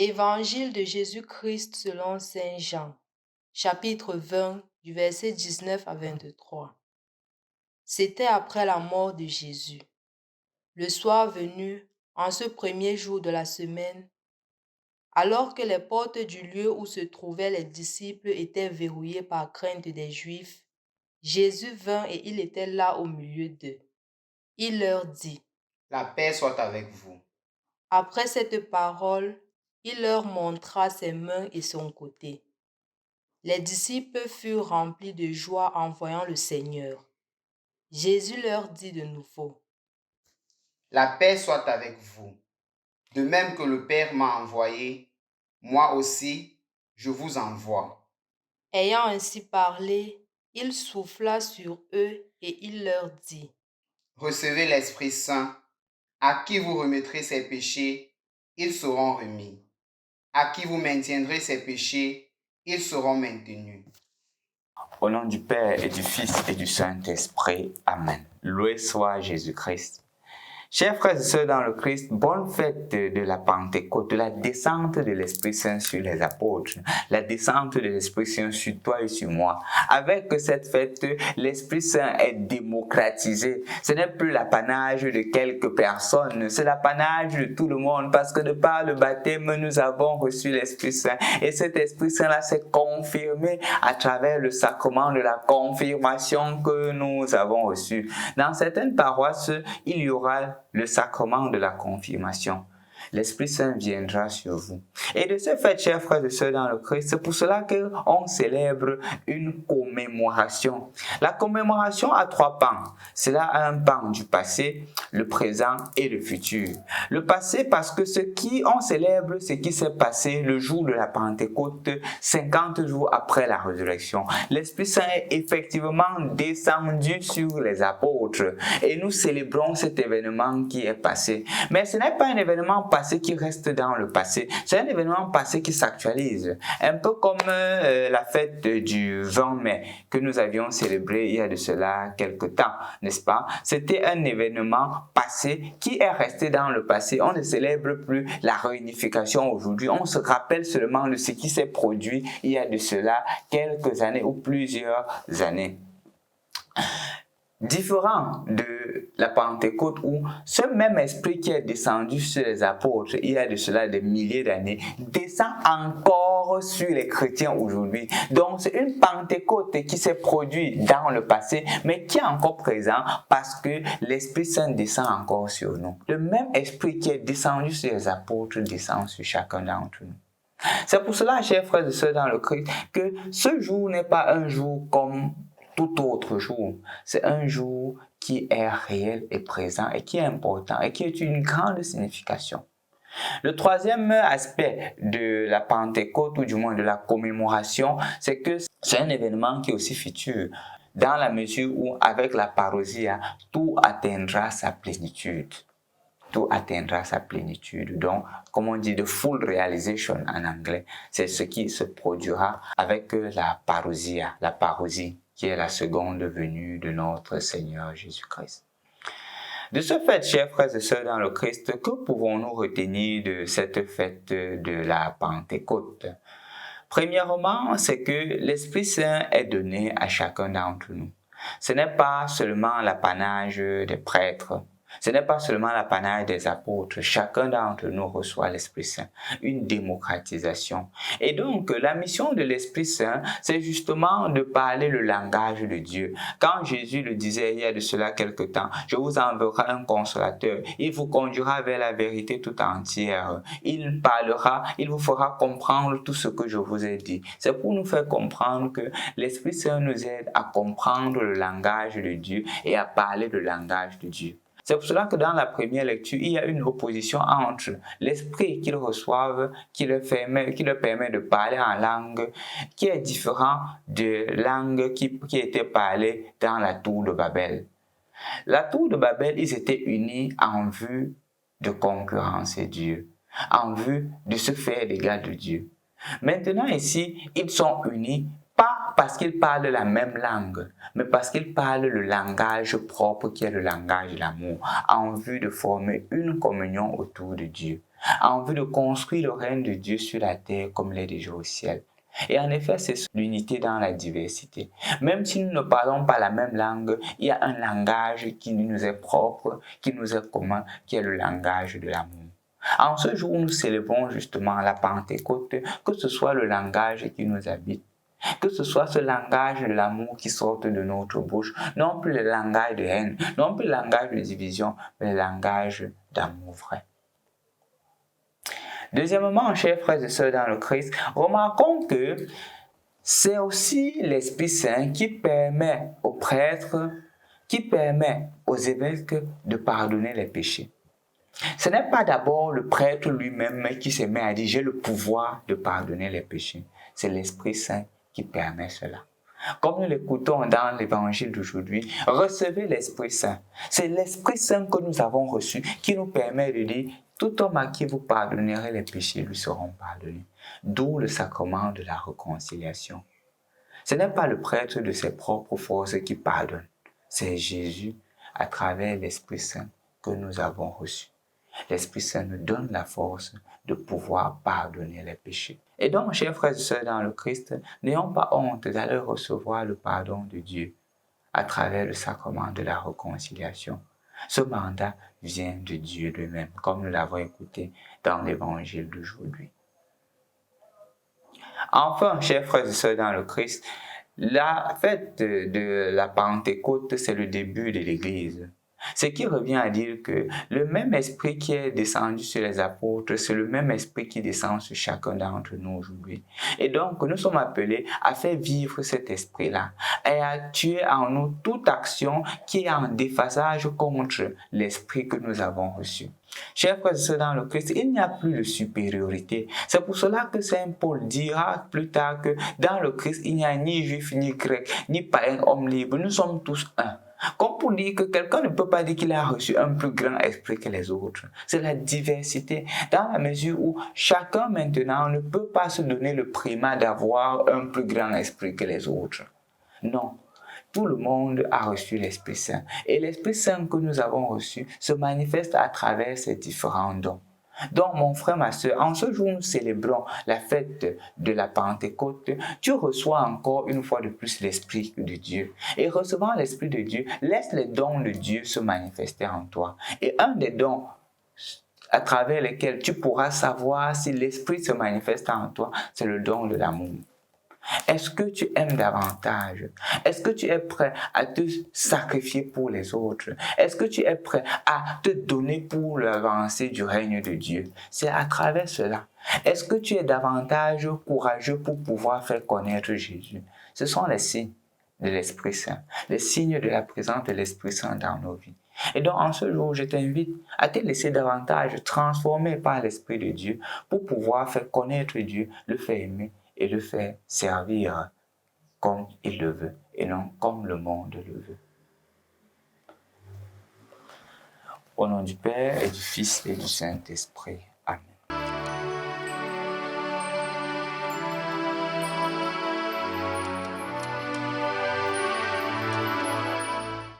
Évangile de Jésus-Christ selon saint Jean, chapitre 20, du verset 19 à 23. C'était après la mort de Jésus. Le soir venu, en ce premier jour de la semaine, alors que les portes du lieu où se trouvaient les disciples étaient verrouillées par crainte des Juifs, Jésus vint et il était là au milieu d'eux. Il leur dit: La paix soit avec vous. Après cette parole, il leur montra ses mains et son côté. Les disciples furent remplis de joie en voyant le Seigneur. Jésus leur dit de nouveau: La paix soit avec vous. De même que le Père m'a envoyé, moi aussi, je vous envoie. Ayant ainsi parlé, il souffla sur eux et il leur dit: Recevez l'Esprit Saint. À qui vous remettrez ses péchés, ils seront remis. À qui vous maintiendrez ses péchés, ils seront maintenus. Au nom du Père et du Fils et du Saint-Esprit. Amen. Loué soit Jésus-Christ. Chers frères et sœurs dans le Christ, bonne fête de la Pentecôte, de la descente de l'Esprit Saint sur les apôtres, la descente de l'Esprit Saint sur toi et sur moi. Avec cette fête, l'Esprit Saint est démocratisé. Ce n'est plus l'apanage de quelques personnes, c'est l'apanage de tout le monde parce que de par le baptême, nous avons reçu l'Esprit Saint. Et cet Esprit Saint-là s'est confirmé à travers le sacrement de la confirmation que nous avons reçu. Dans certaines paroisses, il y aura le sacrement de la confirmation. L'Esprit Saint viendra sur vous. Et de ce fait, chers frères et sœurs dans le Christ, c'est pour cela qu'on célèbre une commémoration. La commémoration a trois pans. Cela a un pan du passé, le présent et le futur. Le passé parce que on célèbre ce qui s'est passé le jour de la Pentecôte, 50 jours après la résurrection. L'Esprit Saint est effectivement descendu sur les apôtres et nous célébrons cet événement qui est passé. Mais ce n'est pas un événement passé qui reste dans le passé. C'est un événement passé qui s'actualise. Un peu comme la fête du 20 mai que nous avions célébré il y a de cela quelque temps, n'est-ce pas? C'était un événement passé qui est resté dans le passé. On ne célèbre plus la réunification aujourd'hui. On se rappelle seulement de ce qui s'est produit il y a de cela quelques années ou plusieurs années. Différent de la Pentecôte où ce même esprit qui est descendu sur les apôtres il y a de cela des milliers d'années descend encore sur les chrétiens aujourd'hui. Donc c'est une Pentecôte qui s'est produite dans le passé mais qui est encore présent parce que l'Esprit Saint descend encore sur nous. Le même esprit qui est descendu sur les apôtres descend sur chacun d'entre nous. C'est pour cela, chers frères et sœurs dans le Christ, que ce jour n'est pas un jour comme tout autre jour. C'est un jour qui est réel et présent et qui est important et qui est une grande signification. Le troisième aspect de la Pentecôte ou du moins de la commémoration, c'est que c'est un événement qui est aussi futur dans la mesure où avec la parousia, tout atteindra sa plénitude. Tout atteindra sa plénitude. Donc, comme on dit, the full realization en anglais, c'est ce qui se produira avec la parousia, la parousie, qui est la seconde venue de notre Seigneur Jésus-Christ. De ce fait, chers frères et sœurs dans le Christ, que pouvons-nous retenir de cette fête de la Pentecôte? Premièrement, c'est que l'Esprit Saint est donné à chacun d'entre nous. Ce n'est pas seulement l'apanage des prêtres, ce n'est pas seulement l'apanage des apôtres. Chacun d'entre nous reçoit l'Esprit Saint, une démocratisation. Et donc, la mission de l'Esprit Saint, c'est justement de parler le langage de Dieu. Quand Jésus le disait il y a de cela quelque temps, je vous enverrai un consolateur. Il vous conduira vers la vérité tout entière. Il parlera, il vous fera comprendre tout ce que je vous ai dit. C'est pour nous faire comprendre que l'Esprit Saint nous aide à comprendre le langage de Dieu et à parler le langage de Dieu. C'est pour cela que dans la première lecture, il y a une opposition entre l'esprit qu'ils reçoivent, qui leur permet de parler en langue, qui est différent de langue qui était parlée dans la tour de Babel. La tour de Babel, ils étaient unis en vue de concurrencer Dieu, en vue de se faire l'égal de Dieu. Maintenant ici, ils sont unis pas parce qu'ils parlent la même langue, mais parce qu'ils parlent le langage propre qui est le langage de l'amour, en vue de former une communion autour de Dieu. en vue de construire le règne de Dieu sur la terre comme il est déjà au ciel. Et en effet, c'est l'unité dans la diversité. Même si nous ne parlons pas la même langue, il y a un langage qui nous est propre, qui nous est commun, qui est le langage de l'amour. En ce jour où nous célébrons justement la Pentecôte, que ce soit le langage qui nous habite, que ce soit ce langage de l'amour qui sort de notre bouche, non plus le langage de haine, non plus le langage de division, mais le langage d'amour vrai. Deuxièmement, chers frères et sœurs dans le Christ, remarquons que c'est aussi l'Esprit Saint qui permet aux prêtres, qui permet aux évêques de pardonner les péchés. Ce n'est pas d'abord le prêtre lui-même qui se met à dire « j'ai le pouvoir de pardonner les péchés ». C'est l'Esprit Saint qui permet cela. Comme nous l'écoutons dans l'évangile d'aujourd'hui, recevez l'Esprit Saint. C'est l'Esprit Saint que nous avons reçu qui nous permet de dire « tout homme à qui vous pardonnerez les péchés lui seront pardonnés ». D'où le sacrement de la réconciliation. Ce n'est pas le prêtre de ses propres forces qui pardonne, c'est Jésus à travers l'Esprit Saint que nous avons reçu. L'Esprit Saint nous donne la force de pouvoir pardonner les péchés. Et donc, chers frères et sœurs dans le Christ, n'ayons pas honte d'aller recevoir le pardon de Dieu à travers le sacrement de la réconciliation. Ce mandat vient de Dieu lui-même, comme nous l'avons écouté dans l'évangile d'aujourd'hui. Enfin, chers frères et sœurs dans le Christ, la fête de la Pentecôte, c'est le début de l'Église. Ce qui revient à dire que le même esprit qui est descendu sur les apôtres, c'est le même esprit qui descend sur chacun d'entre nous aujourd'hui. Et donc, nous sommes appelés à faire vivre cet esprit-là et à tuer en nous toute action qui est en déphasage contre l'esprit que nous avons reçu. Chers frères et sœurs dans le Christ, il n'y a plus de supériorité. C'est pour cela que Saint Paul dira plus tard que dans le Christ, il n'y a ni juif, ni grec, ni païen, homme libre. Nous sommes tous un. Comme pour dire que quelqu'un ne peut pas dire qu'il a reçu un plus grand esprit que les autres. C'est la diversité, dans la mesure où chacun maintenant ne peut pas se donner le primat d'avoir un plus grand esprit que les autres. Non. Tout le monde a reçu l'Esprit Saint. Et l'Esprit Saint que nous avons reçu se manifeste à travers ces différents dons. Donc, mon frère, ma soeur, en ce jour où nous célébrons la fête de la Pentecôte, tu reçois encore une fois de plus l'Esprit de Dieu. Et recevant l'Esprit de Dieu, laisse les dons de Dieu se manifester en toi. Et un des dons à travers lesquels tu pourras savoir si l'Esprit se manifeste en toi, c'est le don de l'amour. Est-ce que tu aimes davantage? Est-ce que tu es prêt à te sacrifier pour les autres? Est-ce que tu es prêt à te donner pour l'avancée du règne de Dieu? C'est à travers cela. Est-ce que tu es davantage courageux pour pouvoir faire connaître Jésus? Ce sont les signes de l'Esprit Saint, les signes de la présence de l'Esprit Saint dans nos vies. Et donc, en ce jour, je t'invite à te laisser davantage transformer par l'Esprit de Dieu pour pouvoir faire connaître Dieu, le faire aimer et le faire servir comme il le veut et non comme le monde le veut. Au nom du Père et du Fils et du Saint-Esprit.